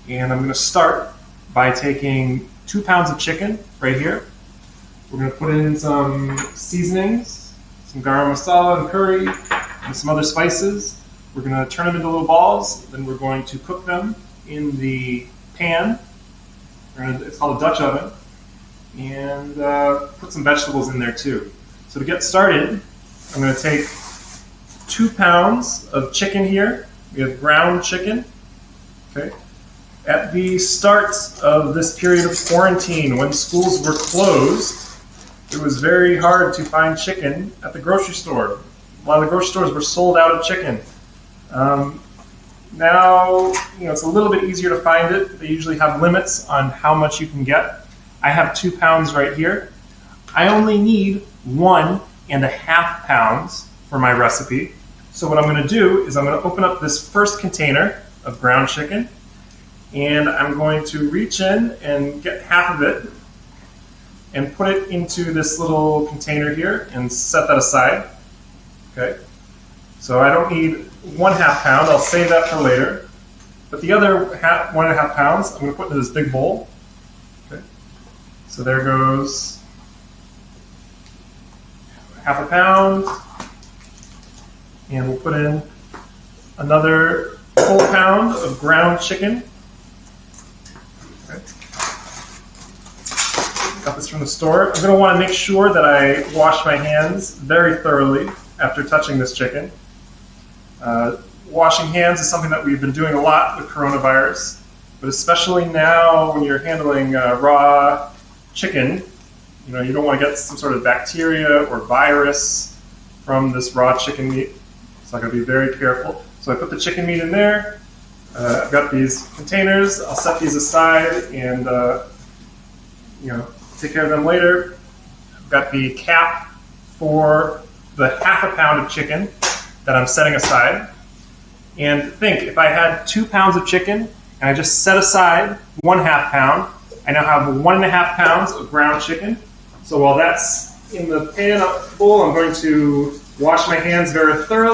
And I'm going to start by taking 2 pounds of chicken right here. We're going to put in some seasonings, some garam masala and curry, and some other spices. We're going to turn them into little balls. Then we're going to cook them in the pan. It's called a Dutch oven. And put some vegetables in there too. So to get started, I'm going to take 2 pounds of chicken here. We have ground chicken. Okay. At the start of this period of quarantine, when schools were closed, it was very hard to find chicken at the grocery store. A lot of the grocery stores were sold out of chicken. Now, it's a little bit easier to find it. They usually have limits on how much you can get. I have 2 pounds right here. I only need 1.5 pounds for my recipe. So what I'm going to do is I'm going to open up this first container of ground chicken, and I'm going to reach in and get half of it and put it into this little container here and set that aside. Okay. So I don't need 1/2 pound. I'll save that for later. But the other 1.5 pounds, I'm going to put into this big bowl. Okay. So there goes 1/2 pound. And we'll put in another full pound of ground chicken. Okay. Got this from the store. I'm going to want to make sure that I wash my hands very thoroughly after touching this chicken. Washing hands is something that we've been doing a lot with coronavirus, but especially now when you're handling raw chicken, you don't want to get some sort of bacteria or virus from this raw chicken meat. So I'm going to be very careful. So I put the chicken meat in there. I've got these containers. I'll set these aside and take care of them later. I've got the cap for the 1/2 pound of chicken that I'm setting aside. And think, if I had 2 pounds of chicken and I just set aside 1/2 pound, I now have 1.5 pounds of ground chicken. So while that's in the pan bowl, I'm going to wash my hands very thoroughly.